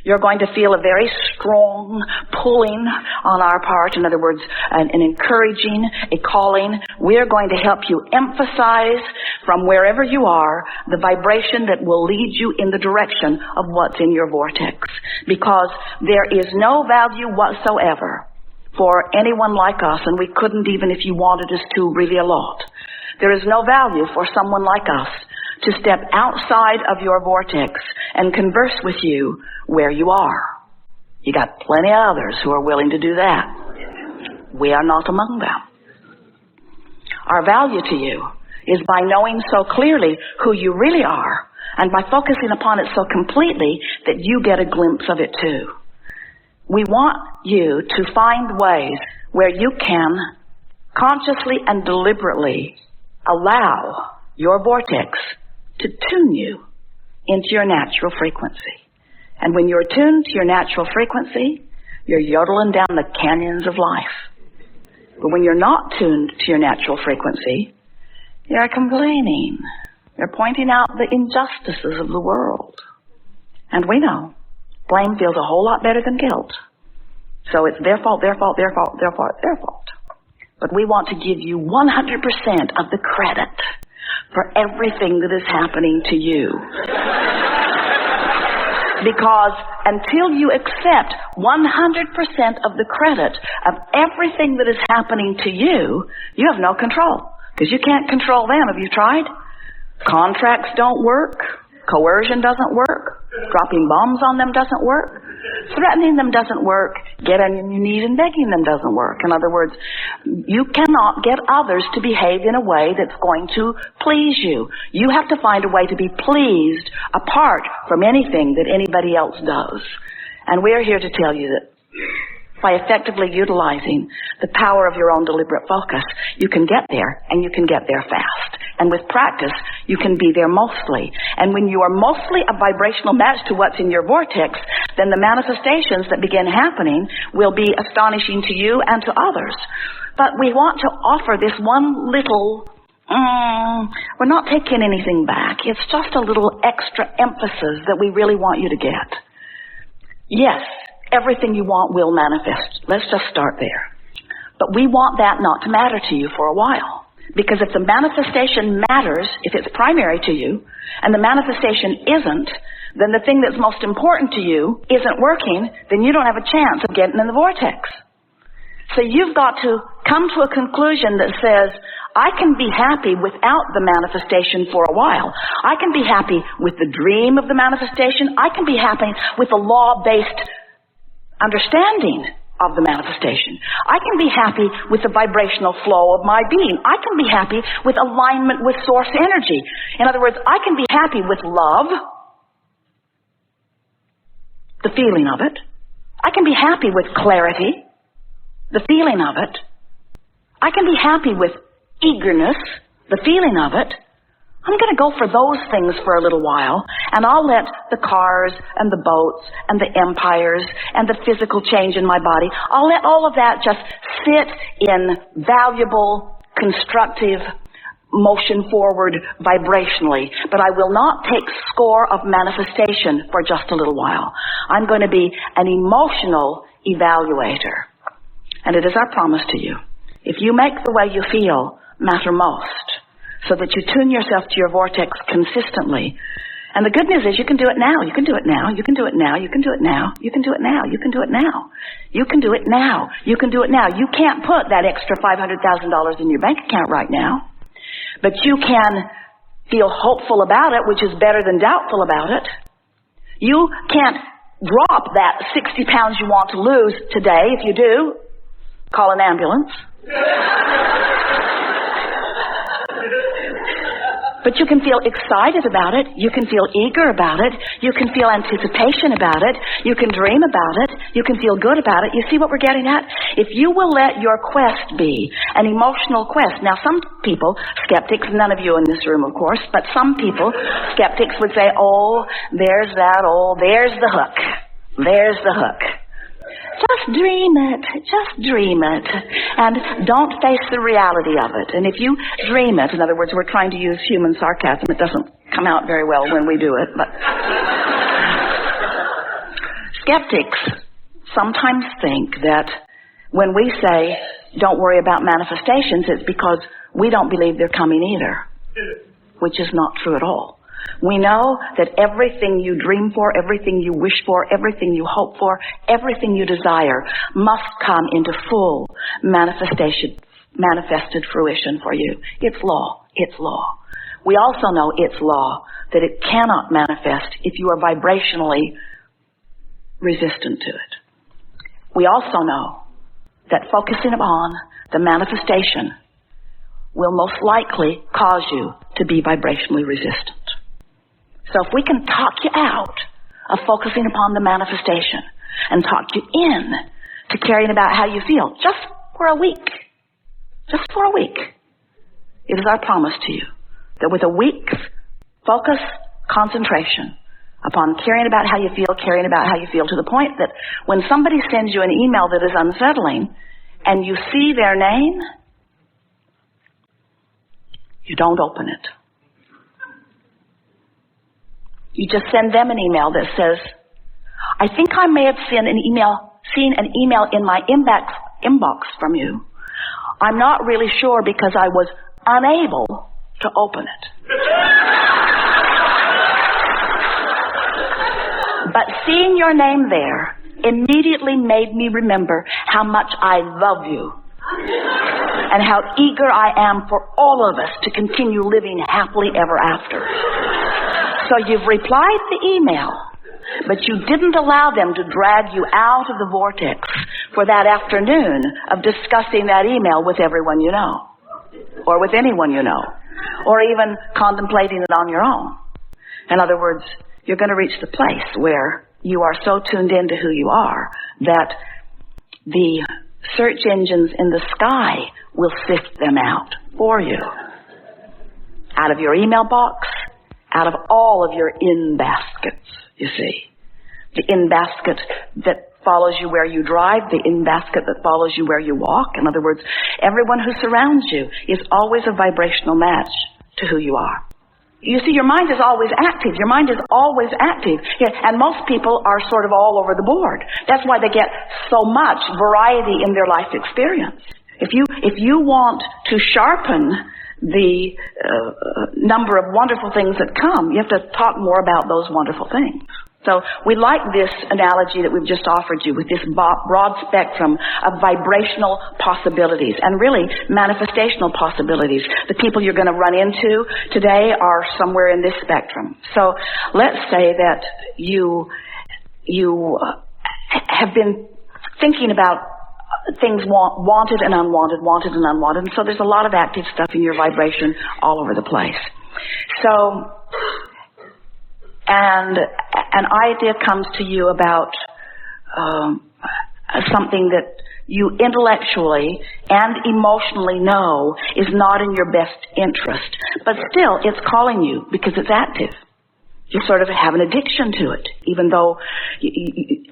You're going to feel a very strong pulling on our part. In other words, an encouraging, a calling. We're going to help you emphasize from wherever you are the vibration that will lead you in the direction of what's in your vortex. Because there is no value whatsoever for anyone like us, and we couldn't even if you wanted us to really a lot. There is no value for someone like us to step outside of your vortex and converse with you where you are. You got plenty of others who are willing to do that. We are not among them. Our value to you is by knowing so clearly who you really are and by focusing upon it so completely that you get a glimpse of it too. We want you to find ways where you can consciously and deliberately allow your vortex to tune you into your natural frequency. And when you're tuned to your natural frequency, you're yodeling down the canyons of life. But when you're not tuned to your natural frequency, you're complaining. You're pointing out the injustices of the world. And we know blame feels a whole lot better than guilt. So it's their fault, their fault, their fault, their fault, their fault. But we want to give you 100% of the credit for everything that is happening to you. Because until you accept 100% of the credit of everything that is happening to you, you have no control. Because you can't control them. Have you tried? Contracts don't work. Coercion doesn't work. Dropping bombs on them doesn't work. Threatening them doesn't work. Getting on your knees and begging them doesn't work. In other words, you cannot get others to behave in a way that's going to please you. You have to find a way to be pleased apart from anything that anybody else does. And we're here to tell you that by effectively utilizing the power of your own deliberate focus, you can get there, and you can get there fast. And with practice, you can be there mostly. And when you are mostly a vibrational match to what's in your vortex, then the manifestations that begin happening will be astonishing to you and to others. But we want to offer this one little, we're not taking anything back. It's just a little extra emphasis that we really want you to get. Yes, everything you want will manifest. Let's just start there. But we want that not to matter to you for a while. Because if the manifestation matters, if it's primary to you, and the manifestation isn't, then the thing that's most important to you isn't working, then you don't have a chance of getting in the vortex. So you've got to come to a conclusion that says, I can be happy without the manifestation for a while. I can be happy with the dream of the manifestation. I can be happy with the law-based understanding of the manifestation. I can be happy with the vibrational flow of my being. I can be happy with alignment with source energy. In other words, I can be happy with love, the feeling of it. I can be happy with clarity, the feeling of it. I can be happy with eagerness, the feeling of it. I'm going to go for those things for a little while, and I'll let the cars and the boats and the empires and the physical change in my body, I'll let all of that just sit in valuable, constructive motion forward vibrationally. But I will not take score of manifestation for just a little while. I'm going to be an emotional evaluator. And it is our promise to you. If you make the way you feel matter most, so that you tune yourself to your vortex consistently. And the good news is you can do it now. You can do it now. You can do it now. You can do it now. You can do it now. You can do it now. You can do it now. You can do it now. You can't put that extra $500,000 in your bank account right now. But you can feel hopeful about it, which is better than doubtful about it. You can't drop that 60 pounds you want to lose today. If you do, call an ambulance. But you can feel excited about it. You can feel eager about it. You can feel anticipation about it. You can dream about it. You can feel good about it. You see what we're getting at? If you will let your quest be an emotional quest. Now, some people, skeptics, none of you in this room, of course, but some people, skeptics, would say, oh, there's that, oh, there's the hook. There's the hook. Just dream it. Just dream it. And don't face the reality of it. And if you dream it, in other words, we're trying to use human sarcasm. It doesn't come out very well when we do it. But skeptics sometimes think that when we say, don't worry about manifestations, it's because we don't believe they're coming either, which is not true at all. We know that everything you dream for, everything you wish for, everything you hope for, everything you desire must come into full manifested fruition for you. It's law. It's law. We also know it's law that it cannot manifest if you are vibrationally resistant to it. We also know that focusing upon the manifestation will most likely cause you to be vibrationally resistant. So if we can talk you out of focusing upon the manifestation and talk you in to caring about how you feel just for a week, it is our promise to you that with a week's focus, concentration upon caring about how you feel to the point that when somebody sends you an email that is unsettling and you see their name, you don't open it. You just send them an email that says, I think I may have seen an email in my inbox from you. I'm not really sure because I was unable to open it. But seeing your name there immediately made me remember how much I love you and how eager I am for all of us to continue living happily ever after. So you've replied the email, but you didn't allow them to drag you out of the vortex for that afternoon of discussing that email with everyone you know, or with anyone you know, or even contemplating it on your own. In other words, you're going to reach the place where you are so tuned into who you are that the search engines in the sky will sift them out for you. Out of your email box, out of all of your in baskets, you see. The in basket that follows you where you drive, the in basket that follows you where you walk. In other words, everyone who surrounds you is always a vibrational match to who you are. You see, your mind is always active. Your mind is always active. Yeah, and most people are sort of all over the board. That's why they get so much variety in their life experience. If you want to sharpen the number of wonderful things that come, you have to talk more about those wonderful things. So we like this analogy that we've just offered you with this broad spectrum of vibrational possibilities and really manifestational possibilities. The people you're going to run into today are somewhere in this spectrum. So let's say that you have been thinking about things wanted and unwanted, and so there's a lot of active stuff in your vibration all over the place. So, and an idea comes to you about something that you intellectually and emotionally know is not in your best interest, but still it's calling you because it's active. You sort of have an addiction to it. Even though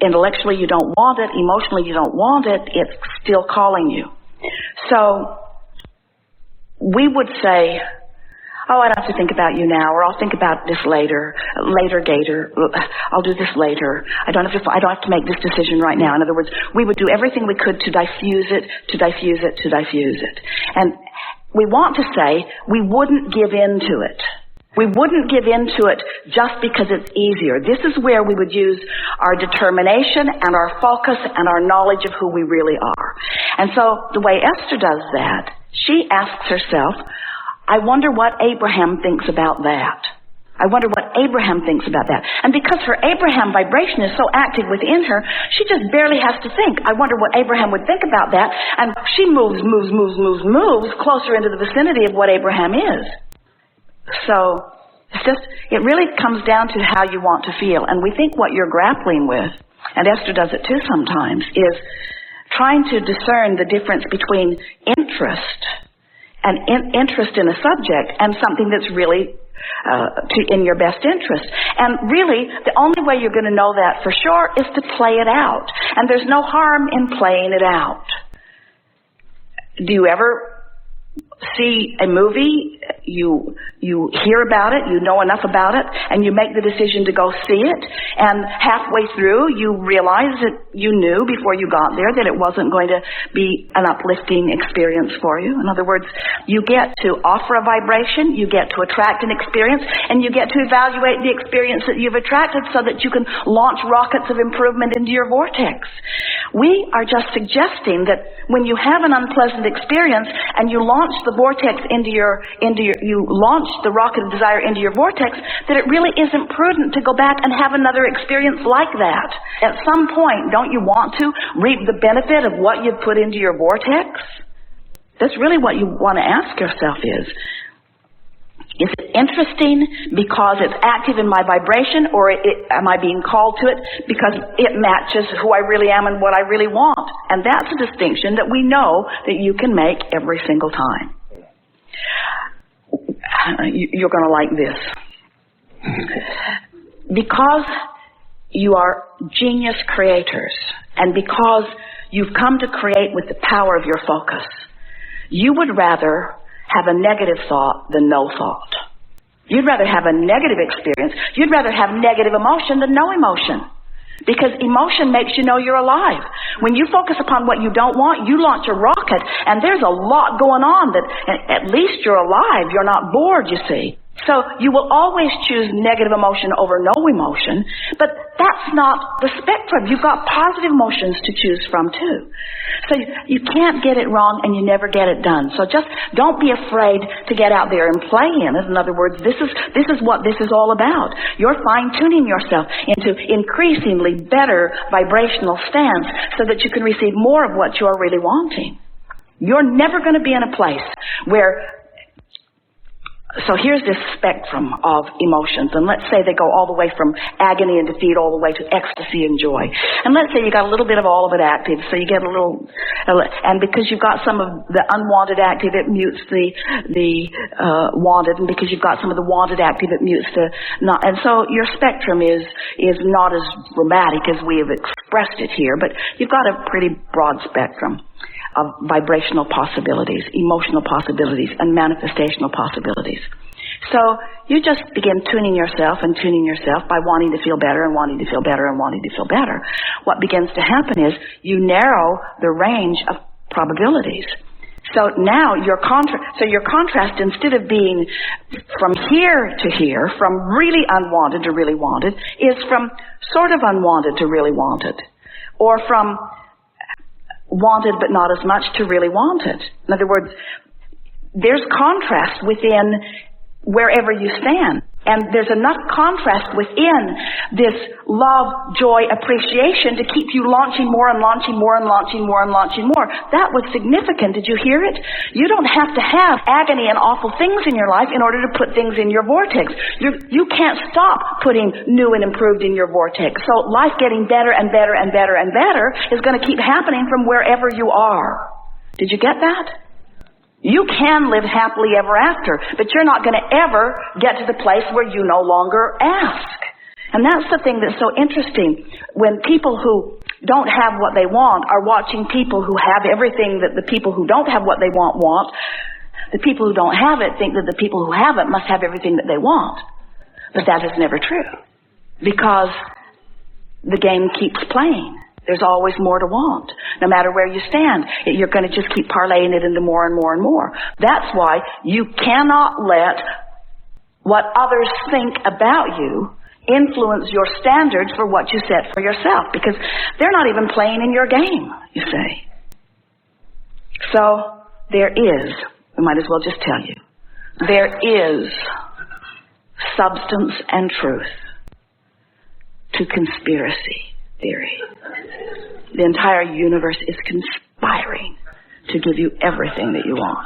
intellectually you don't want it, emotionally you don't want it, it's still calling you. So we would say, oh, I don't have to think about you now, or I'll think about this later, Gator. I'll do this later. I don't have to make this decision right now. In other words, we would do everything we could to diffuse it. And we want to say we wouldn't give in to it. We wouldn't give in to it just because it's easier. This is where we would use our determination and our focus and our knowledge of who we really are. And so the way Esther does that, she asks herself, I wonder what Abraham thinks about that. I wonder what Abraham thinks about that. And because her Abraham vibration is so active within her, she just barely has to think. I wonder what Abraham would think about that. And she moves closer into the vicinity of what Abraham is. So it really comes down to how you want to feel. And we think what you're grappling with, and Esther does it too sometimes, is trying to discern the difference between interest in a subject and something that's really in your best interest. And really, the only way you're going to know that for sure is to play it out. And there's no harm in playing it out. Do you ever see a movie you hear about it, you know enough about it, and you make the decision to go see it, and halfway through you realize that you knew before you got there that it wasn't going to be an uplifting experience for you. In other words, you get to offer a vibration, you get to attract an experience, and you get to evaluate the experience that you've attracted so that you can launch rockets of improvement into your vortex. We are just suggesting that when you have an unpleasant experience and you launch the vortex you launch the rocket of desire into your vortex, that it really isn't prudent to go back and have another experience like that. At some point, don't you want to reap the benefit of what you've put into your vortex? That's really what you want to ask yourself is it interesting because it's active in my vibration, or am I being called to it because it matches who I really am and what I really want? And that's a distinction that we know that you can make every single time. You're going to like this. Because you are genius creators, and because you've come to create with the power of your focus, you would rather have a negative thought than no thought. You'd rather have a negative experience. You'd rather have negative emotion than no emotion. Because emotion makes you know you're alive. When you focus upon what you don't want, you launch a rocket, and there's a lot going on that at least you're alive. You're not bored, you see. So you will always choose negative emotion over no emotion, but that's not the spectrum. You've got positive emotions to choose from too. So you can't get it wrong, and you never get it done. So just don't be afraid to get out there and play in it. In other words, this is what this is all about. You're fine-tuning yourself into increasingly better vibrational stance so that you can receive more of what you're really wanting. You're never going to be in a place where... So here's this spectrum of emotions, and let's say they go all the way from agony and defeat all the way to ecstasy and joy. And let's say you got a little bit of all of it active, so you get a little, and because you've got some of the unwanted active, it mutes the wanted, and because you've got some of the wanted active, it mutes the not. And so your spectrum is not as dramatic as we have expressed it here, but you've got a pretty broad spectrum of vibrational possibilities, emotional possibilities, and manifestational possibilities. So you just begin tuning yourself by wanting to feel better and wanting to feel better and wanting to feel better. What begins to happen is you narrow the range of probabilities. So now your contrast, instead of being from here to here, from really unwanted to really wanted, is from sort of unwanted to really wanted, or from wanted but not as much to really wanted. In other words, there's contrast within wherever you stand. And there's enough contrast within this love, joy, appreciation to keep you launching more and launching more and launching more and launching more. That was significant. Did you hear it? You don't have to have agony and awful things in your life in order to put things in your vortex. You can't stop putting new and improved in your vortex. So life getting better and better and better and better is going to keep happening from wherever you are. Did you get that? You can live happily ever after, but you're not going to ever get to the place where you no longer ask. And that's the thing that's so interesting. When people who don't have what they want are watching people who have everything that the people who don't have what they want, the people who don't have it think that the people who have it must have everything that they want. But that is never true, because the game keeps playing. There's always more to want. No matter where you stand, you're going to just keep parlaying it into more and more and more. That's why you cannot let what others think about you influence your standards for what you set for yourself, because they're not even playing in your game, you see. So there is, we might as well just tell you, there is substance and truth to conspiracy theory. The entire universe is conspiring to give you everything that you want.